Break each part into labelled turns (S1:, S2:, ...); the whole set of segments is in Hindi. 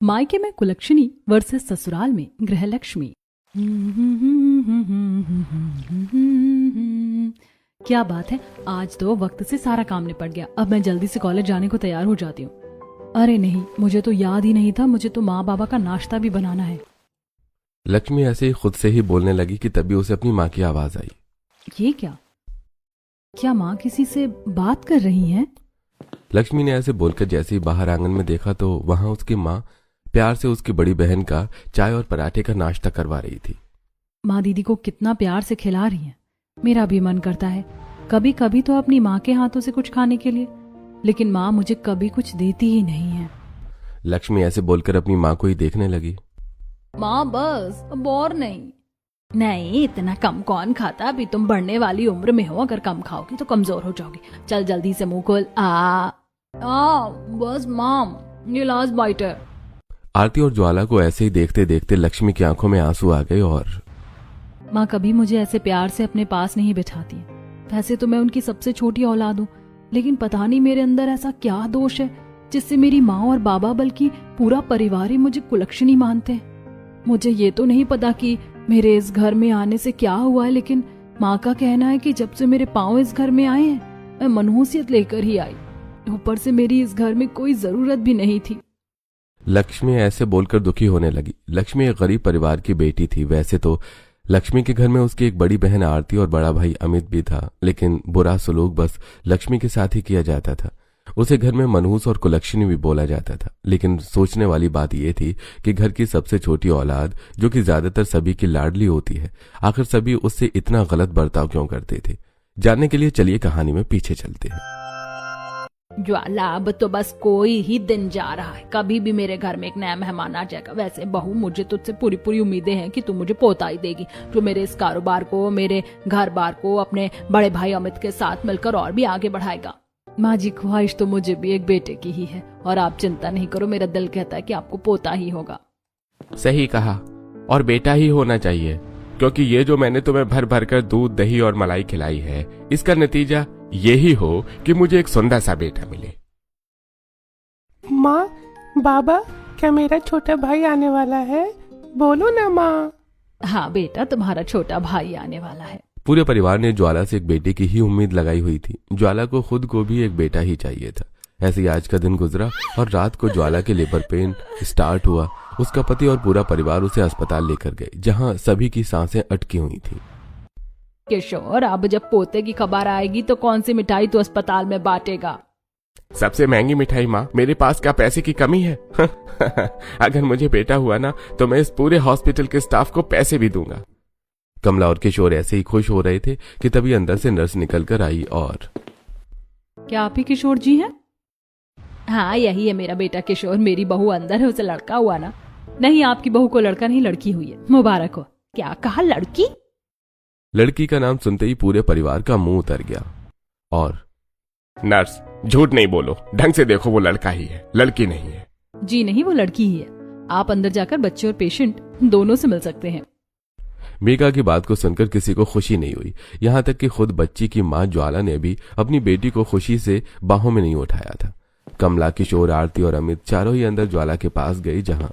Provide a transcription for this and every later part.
S1: मायके में कुलक्षणी वर्सेस ससुराल में गृहलक्ष्मी। क्या बात है, आज तो वक्त से सारा काम निपट गया। अब मैं जल्दी से कॉलेज जाने को तैयार हो जाती हूँ। अरे नहीं, मुझे तो याद ही नहीं था, मुझे तो माँ बाबा का नाश्ता भी बनाना है।
S2: लक्ष्मी ऐसे ही खुद से ही बोलने लगी कि तभी उसे अपनी माँ की आवाज आई।
S1: ये क्या माँ किसी से बात कर रही हैं?
S2: लक्ष्मी ने ऐसे बोलकर जैसे ही बाहर आंगन में देखा तो वहां उसकी माँ प्यार से उसकी बड़ी बहन का चाय और पराठे का नाश्ता करवा रही थी।
S1: माँ दीदी को कितना प्यार से खिला रही हैं। मेरा भी मन करता है कभी कभी तो अपनी माँ के हाथों से कुछ खाने के लिए, लेकिन माँ मुझे कभी कुछ देती ही नहीं है।
S2: लक्ष्मी ऐसे बोलकर अपनी माँ को ही देखने लगी।
S1: माँ बस, अब और नहीं, इतना कम कौन खाता? अभी तुम बढ़ने वाली उम्र में हो, अगर कम खाओगी तो कमजोर हो जाओगी। चल जल्दी से मुंह खोल। बस माम, ये लास्ट बाइट है।
S2: आरती और ज्वाला को ऐसे ही देखते देखते लक्ष्मी की आंखों में आंसू आ गए। और
S1: माँ कभी मुझे ऐसे प्यार से अपने पास नहीं बिठाती। वैसे तो मैं उनकी सबसे छोटी औलाद हूँ, लेकिन पता नहीं मेरे अंदर ऐसा क्या दोष है जिससे मेरी माँ और बाबा बल्कि पूरा परिवार ही मुझे कुलक्षणी मानते हैं। मुझे ये तो नहीं पता कि मेरे इस घर में आने से क्या हुआ है, लेकिन माँ का कहना है कि जब से मेरे पाँव इस घर में आए हैं मैं मनहूसियत लेकर ही आई। ऊपर से मेरी इस घर में कोई जरूरत भी नहीं थी।
S2: लक्ष्मी ऐसे बोलकर दुखी होने लगी। लक्ष्मी एक गरीब परिवार की बेटी थी। वैसे तो लक्ष्मी के घर में उसकी एक बड़ी बहन आरती और बड़ा भाई अमित भी था, लेकिन बुरा सलूक बस लक्ष्मी के साथ ही किया जाता था। उसे घर में मनहूस और कुलक्षणी भी बोला जाता था। लेकिन सोचने वाली बात यह थी कि घर की सबसे छोटी औलाद, जो कि ज्यादातर सभी की लाडली होती है, आखिर सभी उससे इतना गलत बर्ताव क्यों करते थे? जानने के लिए चलिए कहानी में पीछे चलते हैं।
S1: ज्वाला, अब तो बस कोई ही दिन जा रहा है, कभी भी मेरे घर में एक नया मेहमान आ जाएगा। वैसे बहू, मुझे तुझसे पूरी पूरी उम्मीदें हैं कि तू मुझे पोता ही देगी, जो मेरे इस कारोबार को, मेरे घर बार को अपने बड़े भाई अमित के साथ मिलकर और भी आगे बढ़ाएगा। माँ जी, ख्वाहिश तो मुझे भी एक बेटे की ही है, और आप चिंता नहीं करो, मेरा दिल कहता है कि आपको पोता ही होगा।
S2: सही कहा, और बेटा ही होना चाहिए, क्योंकि ये जो मैंने तुम्हें भर भर कर दूध, दही और मलाई खिलाई है, इसका नतीजा यही हो कि मुझे एक सुंदर सा बेटा मिले।
S3: माँ, बाबा, क्या मेरा छोटा भाई आने वाला है? बोलो ना माँ।
S1: हाँ बेटा, तुम्हारा छोटा भाई आने वाला है।
S2: पूरे परिवार ने ज्वाला से एक बेटे की ही उम्मीद लगाई हुई थी। ज्वाला को खुद को भी एक बेटा ही चाहिए था। ऐसे ही आज का दिन गुजरा और रात को ज्वाला के लेबर पेन स्टार्ट हुआ। उसका पति और पूरा परिवार उसे अस्पताल लेकर गए, जहां सभी की सांसें अटकी हुई थी।
S1: किशोर, अब जब पोते की खबर आएगी तो कौन सी मिठाई तो अस्पताल में बांटेगा?
S2: सबसे महंगी मिठाई माँ, मेरे पास क्या पैसे की कमी है? अगर मुझे बेटा हुआ ना तो मैं इस पूरे हॉस्पिटल के स्टाफ को पैसे भी दूंगा। कमला और किशोर ऐसे ही खुश हो रहे थे कि तभी अंदर से नर्स निकल कर आई। और
S1: क्या आप ही किशोर जी हैं? हाँ, यही है मेरा बेटा किशोर। मेरी बहू अंदर है, उसे लड़का हुआ ना? नहीं, आपकी बहू को लड़का नहीं, लड़की हुई है। मुबारक हो। क्या कहा, लड़की?
S2: लड़की का नाम सुनते ही पूरे परिवार का मुंह उतर गया। और नर्स, झूठ नहीं बोलो, ढंग से देखो, वो लड़का ही है, लड़की नहीं है।
S1: जी नहीं, वो लड़की ही है। आप अंदर जाकर बच्चे और पेशेंट दोनों से मिल सकते हैं।
S2: मेघा की बात को सुनकर किसी को खुशी नहीं हुई, यहाँ तक कि खुद बच्ची की माँ ज्वाला ने भी अपनी बेटी को खुशी से बाहों में नहीं उठाया था। कमला, किशोर, आरती और अमित चारों ही अंदर ज्वाला के पास गई। जहाँ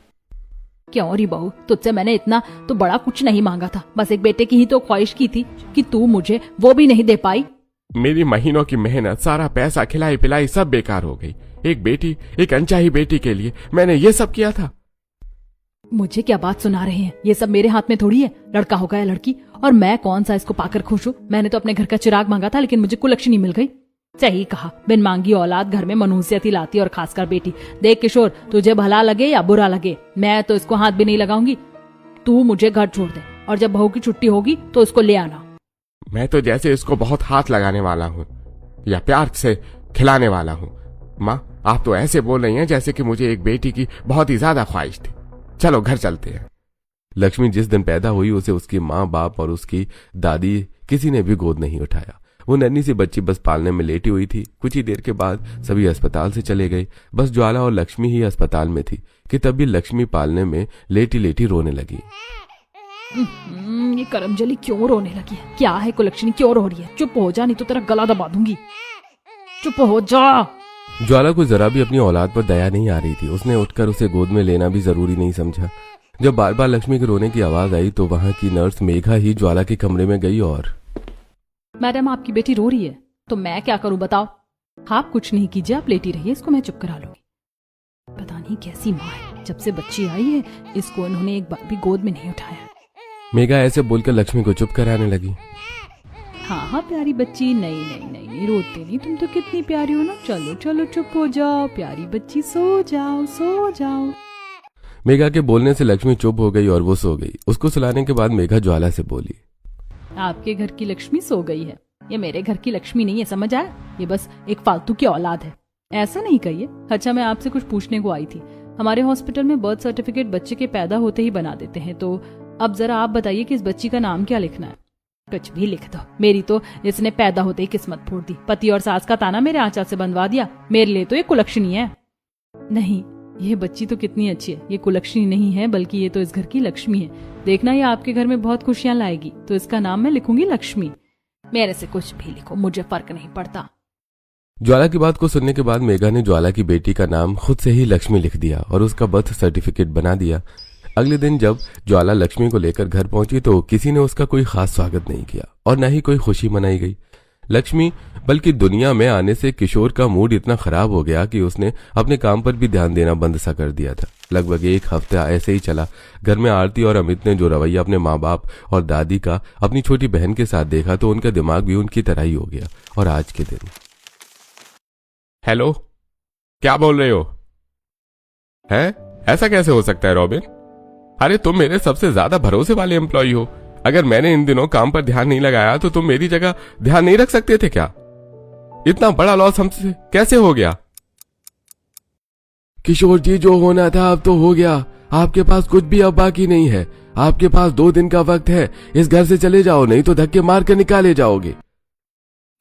S1: क्यों री बहू, तुझसे मैंने इतना तो बड़ा कुछ नहीं मांगा था, बस एक बेटे की ही तो ख्वाहिश की थी कि तू मुझे वो भी नहीं दे पाई।
S2: मेरी महीनों की मेहनत, सारा पैसा, खिलाई पिलाई सब बेकार हो गई। एक बेटी, एक अनचाही बेटी के लिए मैंने ये सब किया था।
S1: मुझे क्या बात सुना रहे हैं? ये सब मेरे हाथ में थोड़ी है, लड़का होगा या लड़की, और मैं कौन सा इसको पाकर खुश हूँ? मैंने तो अपने घर का चिराग मांगा था, लेकिन मुझे कुलक्षणी मिल गई। सही कहा, बिन मांगी औलाद घर में मनहूसियत ही लाती, और खासकर बेटी। देख किशोर, तुझे भला लगे या बुरा लगे, मैं तो इसको हाथ भी नहीं लगाऊंगी। तू मुझे घर छोड़ दे, और जब बहू की छुट्टी होगी तो इसको ले आना।
S2: मैं तो जैसे इसको बहुत हाथ लगाने वाला हूँ या प्यार से खिलाने वाला हूँ। माँ, आप तो ऐसे बोल रही हैं जैसे कि मुझे एक बेटी की बहुत ही ज्यादा ख्वाहिश थी। चलो घर चलते हैं। लक्ष्मी जिस दिन पैदा हुई उसे उसकी माँ, बाप और उसकी दादी किसी ने भी गोद नहीं उठाया। वो नन्ही सी बच्ची बस पालने में लेटी हुई थी। कुछ ही देर के बाद सभी अस्पताल से चले गए। बस ज्वाला और लक्ष्मी ही अस्पताल में थी कि तभी लक्ष्मी पालने में लेटी लेटी रोने लगी।
S1: ये करमजली क्यों रोने लगी है? क्या है कुलक्षणी, क्यों रो रही है? चुप हो जा, नहीं तो तेरा गला दबा दूंगी। चुप हो जा।
S4: ज्वाला को जरा भी अपनी औलाद पर दया नहीं आ रही थी। उसने उठकर उसे गोद में लेना भी जरूरी नहीं समझा। जब बार बार लक्ष्मी के रोने की आवाज आई तो वहां की नर्स मेघा ही ज्वाला के कमरे में गई और
S1: मैडम आपकी बेटी रो रही है, तो मैं क्या करूं बताओ? आप कुछ नहीं कीजिए, आप लेटी रहिए, इसको मैं चुप करा लूंगी। पता नहीं कैसी माँ है, जब से बच्ची आई है इसको इन्होंने एक बार भी गोद में नहीं उठाया।
S4: मेघा ऐसे बोलकर लक्ष्मी को चुप कराने लगी।
S1: हाँ हाँ प्यारी बच्ची, नहीं नहीं नहीं नहीं रोते नहीं, तुम तो कितनी प्यारी हो ना, चलो चलो चुप हो जाओ प्यारी बच्ची, सो जाओ सो जाओ।
S4: मेघा के बोलने से लक्ष्मी चुप हो गई और वो सो गई। उसको सुलाने के बाद मेघा ज्वाला से बोली,
S1: आपके घर की लक्ष्मी सो गई है, ये मेरे घर की लक्ष्मी नहीं है, समझ आया? ये बस एक फालतू की औलाद है। ऐसा नहीं कहिए। अच्छा मैं आपसे कुछ पूछने को आई थी। हमारे हॉस्पिटल में बर्थ सर्टिफिकेट बच्चे के पैदा होते ही बना देते हैं, तो अब जरा आप बताइए कि इस बच्ची का नाम क्या लिखना है? कुछ भी लिख दो, मेरी तो इसने पैदा होते ही किस्मत फोड़ दी। पति और सास का ताना मेरे आंचल से बंधवा दिया। मेरे लिए तो ये कुलक्षणी है। नहीं, ये बच्ची तो कितनी अच्छी है। ये कुलक्षणी नहीं है, बल्कि ये तो इस घर की लक्ष्मी है। देखना ये आपके घर में बहुत खुशियां लाएगी, तो इसका नाम मैं लिखूंगी लक्ष्मी। मेरे से कुछ भी लिखो, मुझे फर्क नहीं पड़ता।
S4: ज्वाला की बात को सुनने के बाद मेघा ने ज्वाला की बेटी का नाम खुद से ही लक्ष्मी लिख दिया और उसका बर्थ सर्टिफिकेट बना दिया। अगले दिन जब ज्वाला लक्ष्मी को लेकर घर पहुंची तो किसी ने उसका कोई खास स्वागत नहीं किया और न ही कोई खुशी मनाई गई। लक्ष्मी बल्कि दुनिया में आने से किशोर का मूड इतना खराब हो गया कि उसने अपने काम पर भी ध्यान देना बंद सा कर दिया था। लगभग एक हफ्ता ऐसे ही चला। घर में आरती और अमित ने जो रवैया अपने माँ बाप और दादी का अपनी छोटी बहन के साथ देखा तो उनका दिमाग भी उनकी तरह ही हो गया। और आज के दिन
S2: हेलो, क्या बोल रहे हो? हैं? ऐसा कैसे हो सकता है रॉबिन? अरे तुम मेरे सबसे ज्यादा भरोसे वाले एम्प्लॉय हो। अगर मैंने इन दिनों काम पर ध्यान नहीं लगाया तो तुम मेरी जगह ध्यान नहीं रख सकते थे क्या? इतना बड़ा लॉस हमसे कैसे हो गया?
S4: किशोर जी, जो होना था अब तो हो गया। आपके पास कुछ भी अब बाकी नहीं है। आपके पास 2 दिन का वक्त है। इस घर से चले जाओ, नहीं तो धक्के मार कर निकाले जाओगे।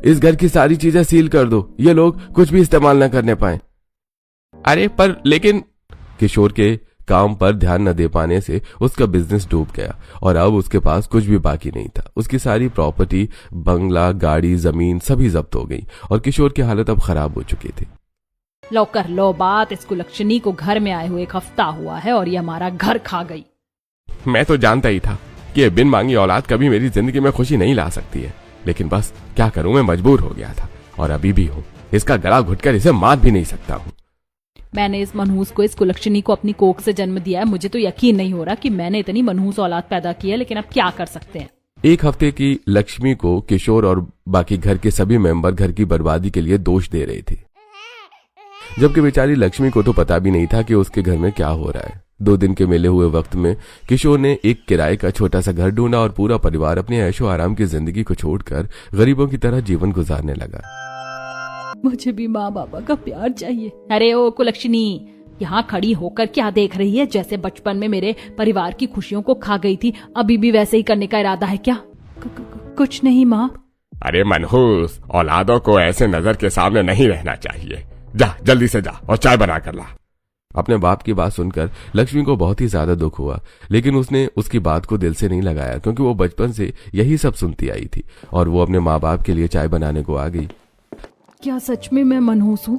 S4: इस घर की सारी चीजें सील कर दो, ये लोग कुछ भी इस्तेमाल न करने पाए।
S2: अरे पर लेकिन
S4: किशोर के काम पर ध्यान न दे पाने से उसका बिजनेस डूब गया और अब उसके पास कुछ भी बाकी नहीं था। उसकी सारी प्रॉपर्टी, बंगला, गाड़ी, जमीन सभी जब्त हो गई और किशोर की हालत अब खराब हो चुकी थी।
S1: लो कर लो बात, इस कुलक्षणी को घर में आए हुए 1 हफ्ता हुआ है और ये हमारा घर खा गई।
S2: मैं तो जानता ही था कि ये बिन मांगी औलाद कभी मेरी जिंदगी में खुशी नहीं ला सकती है, लेकिन बस क्या करूं, मैं मजबूर हो गया था और अभी भी हूं। इसका गला घुटकर इसे मार भी नहीं सकता हूं।
S1: मैंने इस मनहूस को, इस कुलक्षणी को अपनी कोख से जन्म दिया है। मुझे तो यकीन नहीं हो रहा कि मैंने इतनी मनहूस औलाद पैदा की है, लेकिन अब क्या कर सकते हैं।
S4: 1 हफ्ते की लक्ष्मी को किशोर और बाकी घर के सभी मेंबर घर की बर्बादी के लिए दोष दे रहे थे, जबकि बेचारी लक्ष्मी को तो पता भी नहीं था कि उसके घर में क्या हो रहा है। 2 दिन के मिले हुए वक्त में किशोर ने एक किराए का छोटा सा घर ढूंढा और पूरा परिवार अपने ऐशो आराम की जिंदगी को छोड़कर गरीबों की तरह जीवन गुजारने लगा।
S1: मुझे भी माँ बाबा का प्यार चाहिए। अरे ओ कुलक्षणी, यहाँ खड़ी होकर क्या देख रही है? जैसे बचपन में मेरे परिवार की खुशियों को खा गई थी, अभी भी वैसे ही करने का इरादा है क्या? कुछ नहीं माँ।
S2: अरे मनहूस, औलादों को ऐसे नजर के सामने नहीं रहना चाहिए। जा जल्दी से जा और चाय बना कर ला।
S4: अपने बाप की बात सुनकर लक्ष्मी को बहुत ही ज्यादा दुख हुआ, लेकिन उसने उसकी बात को दिल से नहीं लगाया क्योंकि वो बचपन से यही सब सुनती आई थी और वो अपने माँ बाप के लिए चाय बनाने को आ गई।
S1: क्या सच में मैं मनहूस हूँ?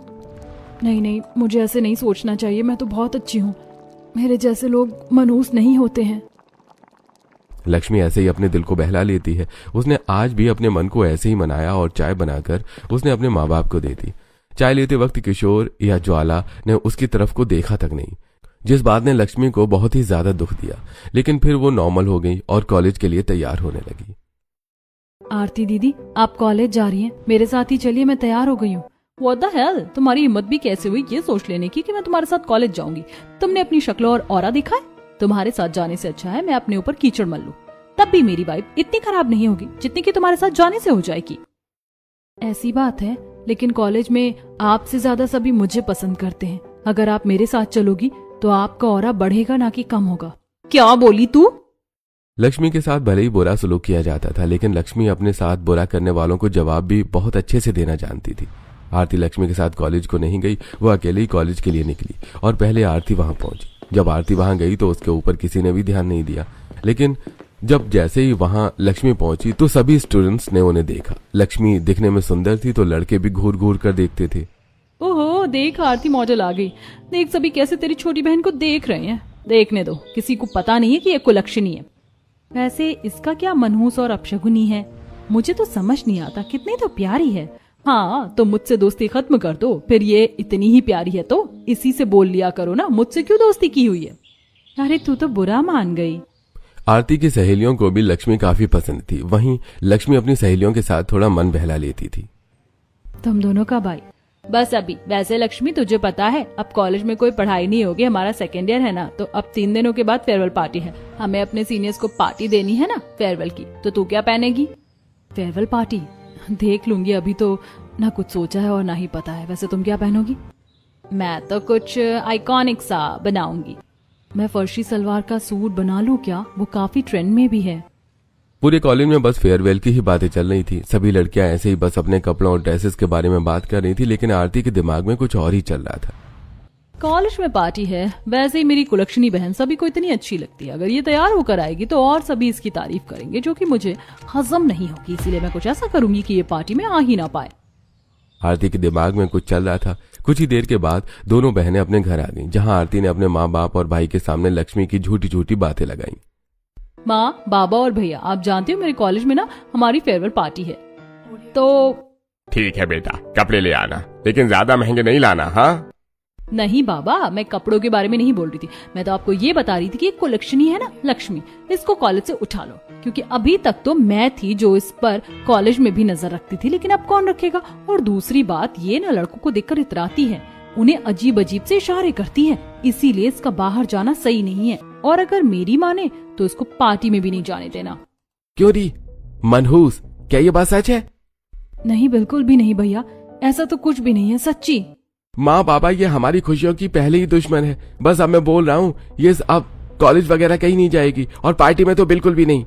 S1: नहीं नहीं, मुझे ऐसे नहीं सोचना चाहिए। मैं तो बहुत अच्छी हूँ। मेरे जैसे लोग मनहूस नहीं होते हैं।
S4: लक्ष्मी ऐसे ही अपने दिल को बहला लेती है। उसने आज भी अपने मन को ऐसे ही मनाया और चाय बनाकर उसने अपने माँ बाप को दे दी। चाय लेते वक्त किशोर या ज्वाला ने उसकी तरफ को देखा तक नहीं, जिस बात ने लक्ष्मी को बहुत ही ज्यादा दुख दिया। लेकिन फिर वो नॉर्मल हो गई और कॉलेज के लिए तैयार होने लगी।
S1: आरती दीदी, आप कॉलेज जा रही हैं? मेरे साथ ही चलिए, मैं तैयार हो गई हूँ। What the hell? तुम्हारी हिम्मत भी कैसे हुई ये सोच लेने की कि मैं तुम्हारे साथ कॉलेज जाऊंगी? तुमने अपनी शक्ल और ऑरा देखा है? तुम्हारे साथ जाने से अच्छा है मैं अपने ऊपर कीचड़ मल लूं, तब भी मेरी वाइब इतनी खराब नहीं होगी जितनी कि तुम्हारे साथ जाने से हो जाएगी। ऐसी बात है, लेकिन कॉलेज में आपसे ज्यादा सभी मुझे पसंद करते हैं। अगर आप मेरे साथ चलोगी तो आपका ऑरा बढ़ेगा ना कि कम होगा। क्या बोली तू?
S4: लक्ष्मी के साथ भले ही बुरा सलूक किया जाता था, लेकिन लक्ष्मी अपने साथ बुरा करने वालों को जवाब भी बहुत अच्छे से देना जानती थी। आरती लक्ष्मी के साथ कॉलेज को नहीं गई, वो अकेले ही कॉलेज के लिए निकली और पहले आरती वहां पहुंची। जब आरती वहां गई तो उसके ऊपर किसी ने भी ध्यान नहीं दिया, लेकिन जब जैसे ही वहां लक्ष्मी पहुंची तो सभी स्टूडेंट्स ने उन्हें देखा। लक्ष्मी दिखने में सुंदर थी तो लड़के भी घूर घूर कर देखते थे।
S1: ओहो, ओह देख आरती मॉडल आ गई। देख सभी कैसे तेरी छोटी बहन को देख रहे हैं। देखने दो, किसी को पता नहीं है कि ये कुलक्षणी है। वैसे इसका क्या मनहूस और अपशगुनी है, मुझे तो समझ नहीं आता। कितनी तो प्यारी है। हाँ तो मुझसे दोस्ती खत्म कर दो, फिर ये इतनी ही प्यारी है तो इसी से बोल लिया करो ना, मुझसे क्यों दोस्ती की हुई है। अरे तू तो बुरा मान गई।
S4: आरती की सहेलियों को भी लक्ष्मी काफी पसंद थी। वहीं लक्ष्मी अपनी सहेलियों के साथ थोड़ा मन बहला लेती थी।
S1: तुम दोनों का भाई बस अभी। वैसे लक्ष्मी तुझे पता है अब कॉलेज में कोई पढ़ाई नहीं होगी, हमारा सेकेंड ईयर है ना, तो अब 3 दिनों के बाद फेयरवेल पार्टी है। हमें अपने सीनियर्स को पार्टी देनी है ना फेयरवेल की, तो तू क्या पहनेगी। फेयरवेल पार्टी देख लूंगी, अभी तो ना कुछ सोचा है और ना ही पता है। वैसे तुम क्या पहनोगी। मैं तो कुछ आइकॉनिक सा बनाऊंगी। मैं फर्शी सलवार का सूट बना लूं क्या, वो काफी ट्रेंड में भी है।
S4: पूरे कॉलेज में बस फेयरवेल की ही बातें चल रही थी। सभी लड़कियां ऐसे ही बस अपने कपड़ों और ड्रेसेस के बारे में बात कर रही थी, लेकिन आरती के दिमाग में कुछ और ही चल रहा था।
S1: कॉलेज में पार्टी है, वैसे ही मेरी कुलक्षणी बहन सभी को इतनी अच्छी लगती है। अगर ये तैयार होकर आएगी तो और सभी इसकी तारीफ करेंगे, जो कि मुझे हजम नहीं होगी। इसीलिए मैं कुछ ऐसा करूंगी कि ये पार्टी में आ ही ना पाए।
S4: आरती के दिमाग में कुछ चल रहा था। कुछ ही देर के बाद दोनों बहनें अपने घर आ गईं, जहां आरती ने अपने माँ बाप और भाई के सामने लक्ष्मी की झूठी झूठी बातें लगाई।
S1: माँ बाबा और भैया, आप जानते हो मेरे कॉलेज में ना हमारी फेयरवेल पार्टी है, तो
S2: ठीक है बेटा, कपड़े ले आना, लेकिन ज्यादा महंगे नहीं लाना। हाँ
S1: नहीं बाबा, मैं कपड़ों के बारे में नहीं बोल रही थी। मैं तो आपको ये बता रही थी कि एक कुलक्षणी है ना लक्ष्मी, इसको कॉलेज से उठा लो। क्योंकि अभी तक तो मैं थी जो इस पर कॉलेज में भी नजर रखती थी, लेकिन अब कौन रखेगा। और दूसरी बात, ये ना लड़कों को देखकर इतराती है, उन्हें अजीब अजीब से इशारे करती है। इसीलिए इसका बाहर जाना सही नहीं है, और अगर मेरी माने तो इसको पार्टी में भी नहीं जाने देना।
S4: क्यों दी मनहूस, क्या ये बात सच है।
S1: नहीं बिल्कुल भी नहीं भैया, ऐसा तो कुछ भी नहीं है, सच्ची।
S4: माँ बाबा ये हमारी खुशियों की पहले ही दुश्मन है। बस अब मैं बोल रहा हूँ, ये अब कॉलेज वगैरह कहीं नहीं जाएगी और पार्टी में तो बिल्कुल भी नहीं।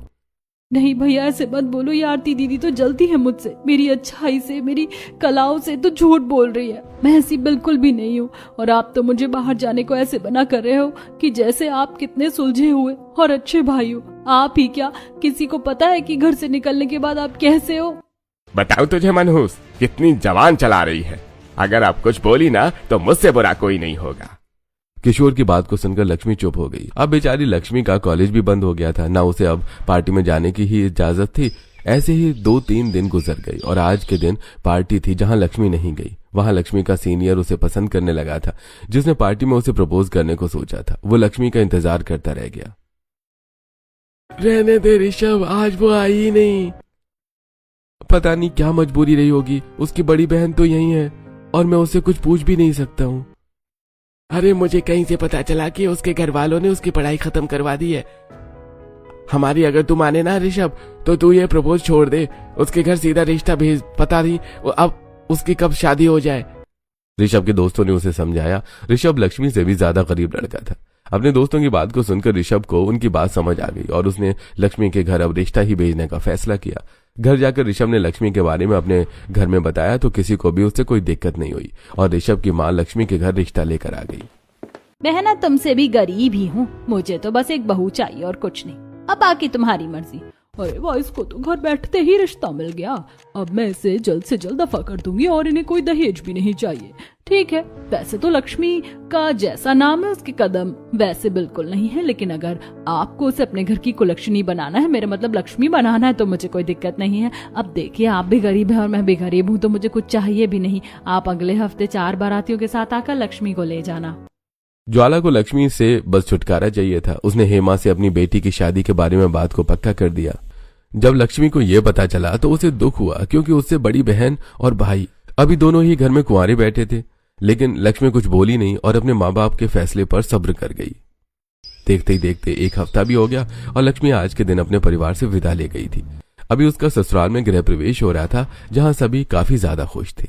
S1: नहीं भैया ऐसे मत बोलो, ये आरती दीदी तो जलती है मुझसे, मेरी अच्छाई से, मेरी कलाओं से तो झूठ बोल रही है। मैं ऐसी बिल्कुल भी नहीं हूँ। और आप तो मुझे बाहर जाने को ऐसे बना कर रहे हो कि जैसे आप कितने सुलझे हुए और अच्छे भाई हो। आप ही क्या, किसी को पता है कि घर से निकलने के बाद आप कैसे हो।
S2: बताओ तुझे मनहूस, कितनी जवान चला रही है। अगर आप कुछ बोली ना तो मुझसे बुरा कोई नहीं होगा।
S4: किशोर की बात को सुनकर लक्ष्मी चुप हो गई। अब बेचारी लक्ष्मी का कॉलेज भी बंद हो गया था, ना उसे अब पार्टी में जाने की ही इजाजत थी। ऐसे ही 2-3 दिन गुजर गई और आज के दिन पार्टी थी जहां लक्ष्मी नहीं गई। वहां लक्ष्मी का सीनियर उसे पसंद करने लगा था, जिसने पार्टी में उसे प्रपोज करने को सोचा था। वो लक्ष्मी का इंतजार करता रह गया। रहने दे ऋषभ, आज वो आई ही नहीं। पता नहीं क्या मजबूरी रही होगी, उसकी बड़ी बहन तो यही है और मैं उससे कुछ पूछ भी नहीं सकता हूँ।
S3: अरे मुझे कहीं से पता चला कि उसके घर वालों ने उसकी पढ़ाई खत्म करवा दी है। हमारी अगर तू माने ना ऋषभ, तो तू ये प्रपोज छोड़ दे, उसके घर सीधा रिश्ता भेज। पता नहीं अब उसकी कब शादी हो जाए।
S4: ऋषभ के दोस्तों ने उसे समझाया। ऋषभ लक्ष्मी से भी ज्यादा करीब लड़का था। अपने दोस्तों की बात को सुनकर ऋषभ को उनकी बात समझ आ गई और उसने लक्ष्मी के घर अब रिश्ता ही भेजने का फैसला किया। घर जाकर ऋषभ ने लक्ष्मी के बारे में अपने घर में बताया तो किसी को भी उससे कोई दिक्कत नहीं हुई और ऋषभ की माँ लक्ष्मी के घर रिश्ता लेकर आ गई।
S1: बहना तुमसे भी गरीब ही हूँ, मुझे तो बस एक बहू चाहिए और कुछ नहीं। अब बाकी तुम्हारी मर्जी। अरे वाह, इसको तो घर बैठते ही रिश्ता मिल गया। अब मैं इसे जल्द से जल्द दफा कर दूंगी और इन्हें कोई दहेज भी नहीं चाहिए। ठीक है, वैसे तो लक्ष्मी का जैसा नाम है उसके कदम वैसे बिल्कुल नहीं है, लेकिन अगर आपको उसे अपने घर की कुलक्षणी बनाना है, मेरा मतलब लक्ष्मी बनाना है, तो मुझे कोई दिक्कत नहीं है। अब देखिए, आप भी गरीब है और मैं भी गरीब हूँ, तो मुझे कुछ चाहिए भी नहीं। आप अगले हफ्ते 4 बारातियों के साथ आकर लक्ष्मी को ले जाना।
S4: ज्वाला को लक्ष्मी से बस छुटकारा चाहिए था। उसने हेमा से अपनी बेटी की शादी के बारे में बात को पक्का कर दिया। जब लक्ष्मी को यह पता चला तो उसे दुख हुआ, क्योंकि उससे बड़ी बहन और भाई अभी दोनों ही घर में कुंवारे बैठे थे। लेकिन लक्ष्मी कुछ बोली नहीं और अपने माँ बाप के फैसले पर सब्र कर गई। देखते ही देखते 1 हफ्ता भी हो गया और लक्ष्मी आज के दिन अपने परिवार से विदा ले गई थी। अभी उसका ससुराल में गृह प्रवेश हो रहा था, जहाँ सभी काफी ज्यादा खुश थे।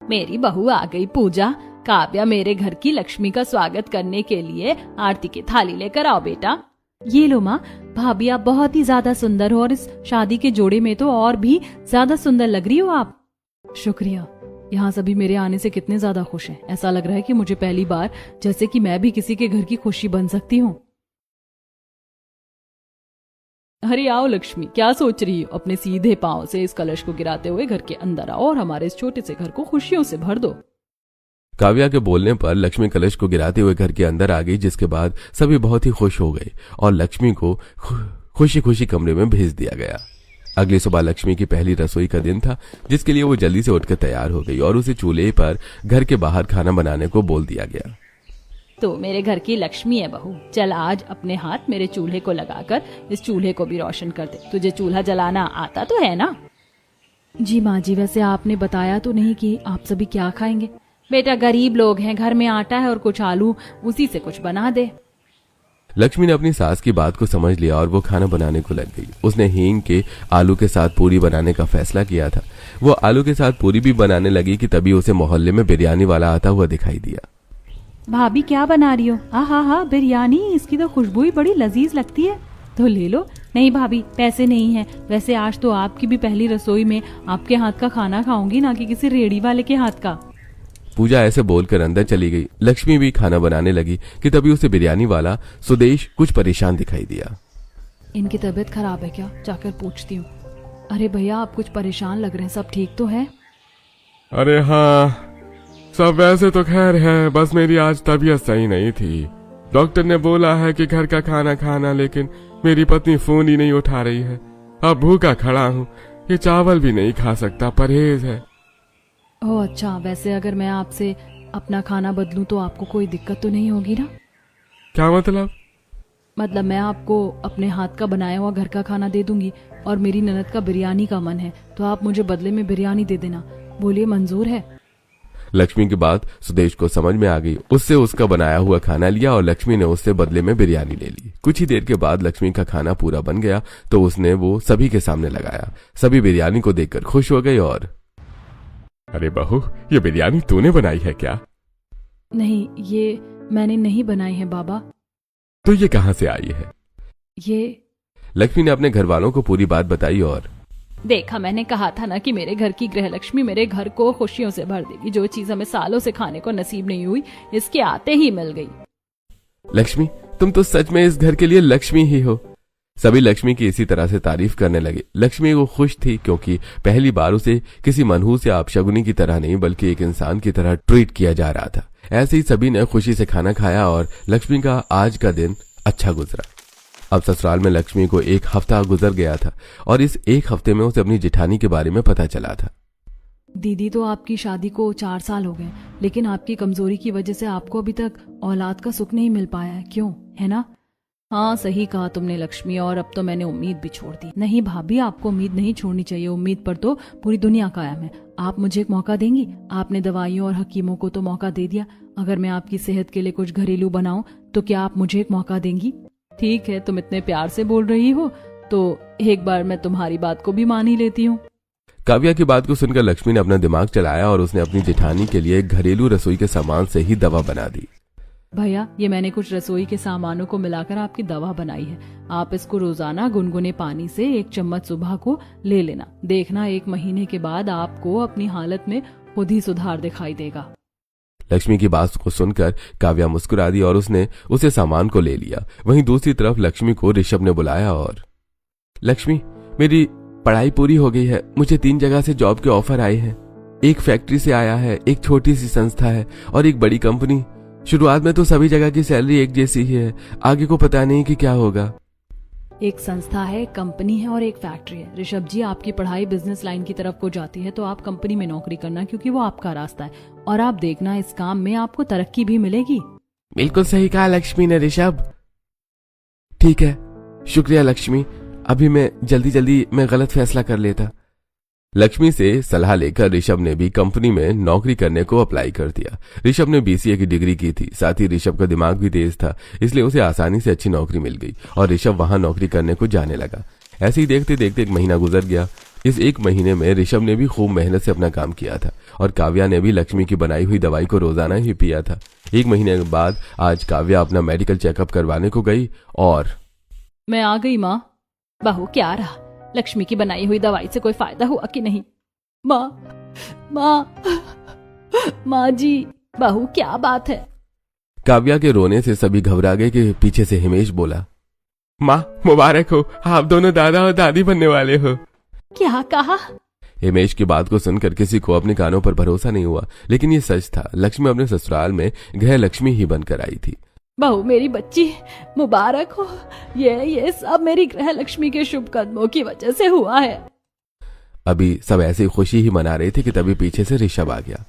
S1: मेरी बहू आ गई पूजा। काव्या, मेरे घर की लक्ष्मी का स्वागत करने के लिए आरती की थाली लेकर आओ बेटा। ये लो माँ। भाभी, आप बहुत ही ज्यादा सुंदर हो और इस शादी के जोड़े में तो और भी ज्यादा सुंदर लग रही हो आप। शुक्रिया। यहाँ सभी मेरे आने से कितने ज्यादा खुश हैं। ऐसा लग रहा है कि मुझे पहली बार जैसे कि मैं भी किसी के घर की खुशी बन सकती हूँ। अरे आओ लक्ष्मी, क्या सोच रही हो। अपने सीधे पांव से इस कलश को गिराते हुए घर के अंदर आओ और हमारे इस छोटे से घर को खुशियों से भर दो।
S4: काव्या के बोलने पर लक्ष्मी कलश को गिराते हुए घर के अंदर आ गई, जिसके बाद सभी बहुत ही खुश हो गए और लक्ष्मी को खुशी खुशी कमरे में भेज दिया गया। अगली सुबह लक्ष्मी की पहली रसोई का दिन था, जिसके लिए वो जल्दी से उठकर तैयार हो गई और उसे चूल्हे पर घर के बाहर खाना बनाने को बोल दिया गया।
S1: तो मेरे घर की लक्ष्मी है बहू, चल आज अपने हाथ मेरे चूल्हे को लगाकर इस चूल्हे को भी रोशन कर दे। तुझे चूल्हा जलाना आता तो है ना? जी माँ जी, वैसे आपने बताया तो नहीं कि आप सभी क्या खाएंगे। बेटा गरीब लोग हैं, घर में आटा है और कुछ आलू, उसी से कुछ बना दे।
S4: लक्ष्मी ने अपनी सास की बात को समझ लिया और वो खाना बनाने को लग गई। उसने हींग के आलू के साथ पूरी बनाने का फैसला किया था। वो आलू के साथ पूरी भी बनाने लगी कि तभी उसे मोहल्ले में बिरयानी वाला आता हुआ दिखाई दिया।
S1: भाभी क्या बना रही हो? हाँ बिरयानी, इसकी तो खुशबू ही बड़ी लजीज लगती है, तो ले लो। नहीं भाभी, पैसे नहीं है। वैसे आज तो आपकी भी पहली रसोई में आपके हाथ का खाना खाऊंगी, ना कि किसी रेडी वाले के हाथ का।
S4: पूजा ऐसे बोलकर अंदर चली गई। लक्ष्मी भी खाना बनाने लगी कि तभी उसे बिरयानी वाला सुदेश कुछ परेशान दिखाई दिया।
S1: इनकी तबीयत खराब है क्या? जाकर पूछती हूँ। अरे भैया, आप कुछ परेशान लग रहे हैं, सब ठीक तो है?
S2: अरे हाँ, सब वैसे तो खैर है, बस मेरी आज तबीयत सही नहीं थी। डॉक्टर ने बोला है कि घर का खाना खाना, लेकिन मेरी पत्नी फोन ही नहीं उठा रही है। अब भूखा खड़ा हूँ, ये चावल भी नहीं खा सकता, परहेज है।
S1: ओह अच्छा, वैसे अगर मैं आपसे अपना खाना बदलूं तो आपको कोई दिक्कत तो नहीं होगी ना?
S2: क्या मतलब?
S1: मतलब मैं आपको अपने हाथ का बनाया हुआ घर का खाना दे दूंगी और मेरी ननद का बिरयानी का मन है, तो आप मुझे बदले में बिरयानी दे देना। बोलिए, मंजूर है?
S4: लक्ष्मी की बात सुदेश को समझ में आ गई। उससे उसका बनाया हुआ खाना लिया और लक्ष्मी ने उससे बदले में बिरयानी ले ली। कुछ ही देर के बाद लक्ष्मी का खाना पूरा बन गया तो उसने वो सभी के सामने लगाया। सभी बिरयानी को देखकर खुश हो गए और
S2: अरे बहू, ये बिरयानी तूने बनाई है क्या?
S1: नहीं, ये मैंने नहीं बनाई है बाबा।
S2: तो ये कहाँ से आई है?
S1: ये
S4: लक्ष्मी ने अपने घर वालों को पूरी बात बताई और
S1: देखा, मैंने कहा था ना कि मेरे घर की गृह लक्ष्मी मेरे घर को खुशियों से भर देगी। जो चीज हमें सालों से खाने को नसीब नहीं हुई, इसके आते ही मिल गई।
S4: लक्ष्मी, तुम तो सच में इस घर के लिए लक्ष्मी ही हो। सभी लक्ष्मी की इसी तरह से तारीफ करने लगे। लक्ष्मी वो खुश थी क्योंकि पहली बार उसे किसी मनहूस या अपशगुनी की तरह नहीं बल्कि एक इंसान की तरह ट्रीट किया जा रहा था। ऐसे ही सभी ने खुशी से खाना खाया और लक्ष्मी का आज का दिन अच्छा गुजरा। अब ससुराल में लक्ष्मी को एक हफ्ता गुजर गया था और इस एक हफ्ते में उसे अपनी जेठानी के बारे में पता चला था।
S1: दीदी, तो आपकी शादी को 4 साल हो गए, लेकिन आपकी कमजोरी की वजह से आपको अभी तक औलाद का सुख नहीं मिल पाया है, क्यों? है ना? हाँ, सही कहा तुमने लक्ष्मी, और अब तो मैंने उम्मीद भी छोड़ दी। नहीं भाभी, आपको उम्मीद नहीं छोड़नी चाहिए, उम्मीद पर तो पूरी दुनिया कायम है। आप मुझे एक मौका देंगी? आपने दवाइयों और हकीमों को तो मौका दे दिया, अगर मैं आपकी सेहत के लिए कुछ घरेलू बनाऊं तो क्या आप मुझे एक मौका देंगी? ठीक है, तुम इतने प्यार से बोल रही हो तो एक बार मैं तुम्हारी बात को भी मान ही लेती हूँ।
S4: काव्या की बात को सुनकर लक्ष्मी ने अपना दिमाग चलाया और उसने अपनी जेठानी के लिए घरेलू रसोई के सामान से ही दवा बना दी।
S1: भैया, ये मैंने कुछ रसोई के सामानों को मिलाकर आपकी दवा बनाई है। आप इसको रोजाना गुनगुने पानी से 1 चम्मच सुबह को ले लेना। देखना 1 महीने के बाद आपको अपनी हालत में खुद ही सुधार दिखाई देगा।
S4: लक्ष्मी की बात को सुनकर काव्या मुस्कुरा दी और उसने उसे सामान को ले लिया। वहीं दूसरी तरफ लक्ष्मी को ऋषभ ने बुलाया और लक्ष्मी, मेरी पढ़ाई पूरी हो गई है। मुझे 3 जगह से जॉब के ऑफर आए हैं। एक फैक्ट्री से आया है, एक छोटी सी संस्था है और एक बड़ी कंपनी। शुरुआत में तो सभी जगह की सैलरी एक जैसी ही है, आगे को पता नहीं कि क्या होगा।
S1: एक संस्था है, एक कंपनी है और एक फैक्ट्री है। ऋषभ जी, आपकी पढ़ाई बिजनेस लाइन की तरफ को जाती है तो आप कंपनी में नौकरी करना, क्योंकि वो आपका रास्ता है, और आप देखना इस काम में आपको तरक्की भी मिलेगी।
S3: बिल्कुल सही कहा लक्ष्मी ने ऋषभ। ठीक है, शुक्रिया लक्ष्मी, अभी मैं जल्दी मैं गलत फैसला कर लेता।
S4: लक्ष्मी से सलाह लेकर ऋषभ ने भी कंपनी में नौकरी करने को अप्लाई कर दिया। ऋषभ ने BCA की डिग्री की थी, साथ ही ऋषभ का दिमाग भी तेज था, इसलिए उसे आसानी से अच्छी नौकरी मिल गई और ऋषभ वहां नौकरी करने को जाने लगा। ऐसे ही देखते देखते 1 महीना गुजर गया। इस 1 महीने में ऋषभ ने भी खूब मेहनत से अपना काम किया था और काव्या ने भी लक्ष्मी की बनाई हुई दवाई को रोजाना ही पिया था। 1 महीने के बाद आज काव्या अपना मेडिकल चेकअप करवाने को गई और
S1: मैं आ गई माँ। बहू, क्या रहा? लक्ष्मी की बनाई हुई दवाई से कोई फायदा हुआ कि नहीं? माँ जी। बहू, क्या बात है?
S4: काव्या के रोने से सभी घबरा गए कि पीछे से हिमेश बोला,
S2: माँ मुबारक हो, आप दोनों दादा और दादी बनने वाले हो।
S1: क्या कहा?
S4: हिमेश की बात को सुनकर किसी को अपने कानों पर भरोसा नहीं हुआ, लेकिन ये सच था। लक्ष्मी अपने ससुराल में गृह लक्ष्मी ही बनकर आई थी।
S1: बहू मेरी बच्ची मुबारक हो, ये सब मेरी गृह लक्ष्मी के शुभ कदमों की वजह से हुआ है।
S4: अभी सब ऐसे ही खुशी ही मना रहे थे कि तभी पीछे से ऋषभ आ गया।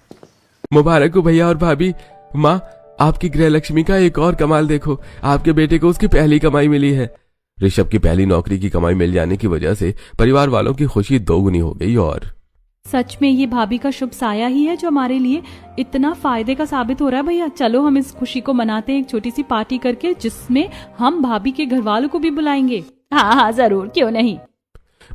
S4: मुबारक हो भैया और भाभी। माँ, आपकी गृह लक्ष्मी का एक और कमाल देखो, आपके बेटे को उसकी पहली कमाई मिली है। ऋषभ की पहली नौकरी की कमाई मिल जाने की वजह से परिवार वालों की खुशी दोगुनी हो गई। और
S1: सच में ये भाभी का शुभ साया ही है जो हमारे लिए इतना फायदे का साबित हो रहा है। भैया चलो हम इस खुशी को मनाते हैं एक छोटी सी पार्टी करके, जिसमें हम भाभी के घर वालों को भी बुलाएंगे। हाँ जरूर, क्यों नहीं।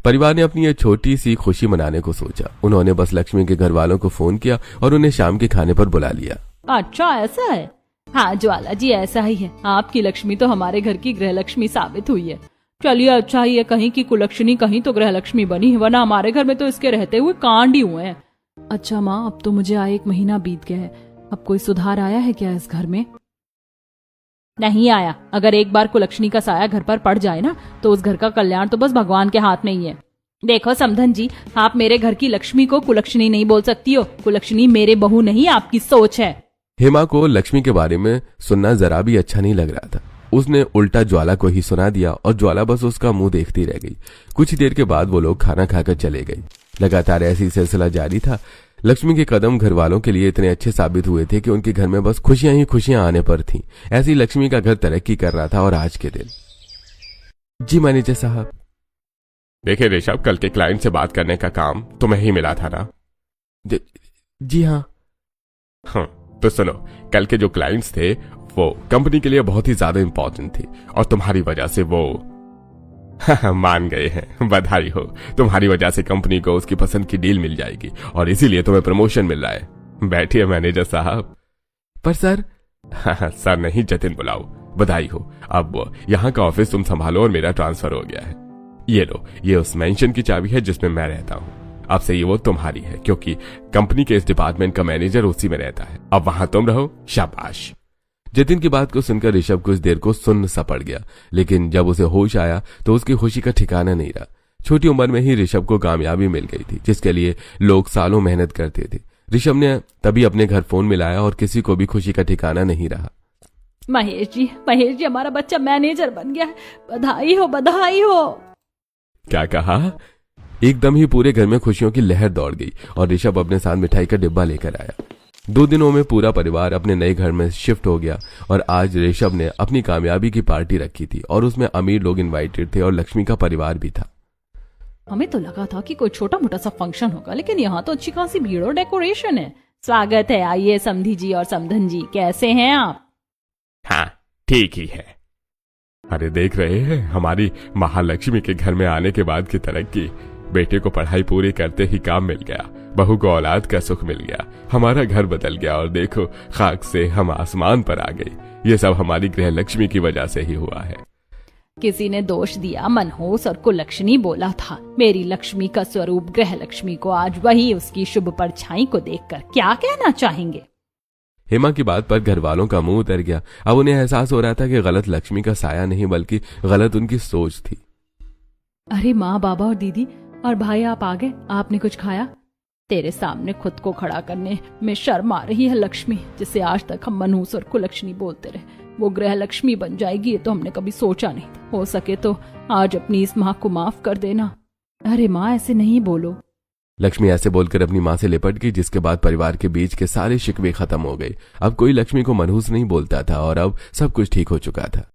S4: परिवार ने अपनी ये छोटी सी खुशी मनाने को सोचा। उन्होंने बस लक्ष्मी के घर वालों को फोन किया और उन्हें शाम के खाने पर बुला लिया।
S1: अच्छा ऐसा है। हाँ ज्वाला जी ऐसा ही है, आपकी लक्ष्मी तो हमारे घर की गृह लक्ष्मी साबित हुई है। चलिए अच्छा ही है, कहीं की कुलक्षणी कहीं तो गृह लक्ष्मी बनी है, वरना हमारे घर में तो इसके रहते हुए कांड ही हुए हैं। अच्छा माँ, अब तो मुझे आए 1 महीना बीत गया है, अब कोई सुधार आया है क्या इस घर में? नहीं आया। अगर एक बार कुलक्षणी का साया घर पर पड़ जाए ना, तो उस घर का कल्याण तो बस भगवान के हाथ में ही है। देखो समधन जी, आप मेरे घर की लक्ष्मी को कुलक्षणी नहीं बोल सकती हो। कुलक्षणी मेरे बहू नहीं, आपकी सोच है।
S4: हेमा को लक्ष्मी के बारे में सुनना जरा भी अच्छा नहीं लग रहा था। उसने उल्टा ज्वाला को ही सुना दिया और ज्वाला बस उसका मुंह देखती रह गई। कुछ देर के बाद वो लोग खाना खाकर चले गए। लगातार ऐसी सिलसिला जारी था। लक्ष्मी के कदम घर वालों के लिए इतने अच्छे साबित हुए थे कि उनके घर में बस खुशियां ही खुशियां आने पर थीं। ऐसी लक्ष्मी का घर तरक्की कर रहा था। और आज के दिन जी मैनेजर साहब।
S2: देखिए ऋषभ, कल के क्लाइंट से बात करने का काम तुम्हें ही मिला था ना?
S4: जी हाँ।
S2: तो सुनो, कल के जो क्लाइंट्स थे वो कंपनी के लिए बहुत ही ज्यादा इंपॉर्टेंट थे और तुम्हारी वजह से वो मान गए हैं। बधाई हो, तुम्हारी वजह से कंपनी को उसकी पसंद की डील मिल जाएगी और इसीलिए तुम्हें प्रमोशन मिल रहा है। बैठिए मैनेजर साहब।
S4: पर सर।
S2: सर नहीं, जतिन बुलाओ। बधाई हो, अब यहाँ का ऑफिस तुम संभालो और मेरा ट्रांसफर हो गया है। ये लो, ये उस मेंशन की चाबी है जिसमें मैं रहता हूँ। अब से ये वो तुम्हारी है, क्योंकि कंपनी के इस डिपार्टमेंट का मैनेजर उसी में रहता है। अब वहां तुम रहो। शाबाश।
S4: जतिन की बात को सुनकर ऋषभ कुछ देर को सुन्न सा पड़ गया, लेकिन जब उसे होश आया तो उसकी खुशी का ठिकाना नहीं रहा। छोटी उम्र में ही ऋषभ को कामयाबी मिल गई थी, जिसके लिए लोग सालों मेहनत करते थे। ऋषभ ने तभी अपने घर फोन मिलाया और किसी को भी खुशी का ठिकाना नहीं रहा।
S1: महेश जी, हमारा बच्चा मैनेजर बन गया है। बधाई हो, बधाई हो।
S2: क्या कहा?
S4: एकदम ही पूरे घर में खुशियों की लहर दौड़ गई और ऋषभ अपने साथ मिठाई का डिब्बा लेकर आया। 2 दिनों में पूरा परिवार अपने नए घर में शिफ्ट हो गया और आज ऋषभ ने अपनी कामयाबी की पार्टी रखी थी और उसमें अमीर लोग इनवाइटेड थे और लक्ष्मी का परिवार भी था।
S1: हमें तो लगा था कि कोई छोटा मोटा सा फंक्शन होगा, लेकिन यहाँ तो अच्छी खासी भीड़ और डेकोरेशन है। स्वागत है, आइए समधी जी और समधन जी, कैसे हैं आप?
S2: हाँ ठीक ही है। अरे देख रहे हैं हमारी महालक्ष्मी के घर में आने के बाद की तरक्की। बेटे को पढ़ाई पूरी करते ही काम मिल गया, बहू को औलाद का सुख मिल गया, हमारा घर बदल गया और देखो खाक से हम आसमान पर आ गए। ये सब हमारी गृह लक्ष्मी की वजह से ही हुआ है।
S1: किसी ने दोष दिया मनहूस और कुलक्षणी बोला था। मेरी लक्ष्मी का स्वरूप गृह लक्ष्मी को आज वही उसकी शुभ परछाई को देखकर क्या कहना चाहेंगे?
S4: हेमा की बात पर घर वालों का मुंह उतर गया। अब उन्हें एहसास हो रहा था कि गलत लक्ष्मी का साया नहीं बल्कि गलत उनकी सोच थी।
S1: अरे माँ, बाबा और दीदी और भाई आप आ गए। आपने कुछ खाया? तेरे सामने खुद को खड़ा करने में शर्म आ रही है लक्ष्मी, जिसे आज तक हम मनहूस और कुलक्षणी बोलते रहे। वो गृह लक्ष्मी बन जाएगी, ये तो हमने कभी सोचा नहीं था। हो सके तो आज अपनी इस माँ को माफ कर देना। अरे माँ, ऐसे नहीं बोलो।
S4: लक्ष्मी ऐसे बोलकर अपनी माँ से लिपट गई, जिसके बाद परिवार के बीच के सारे शिकवे खत्म हो गए। अब कोई लक्ष्मी को मनहूस नहीं बोलता था और अब सब कुछ ठीक हो चुका था।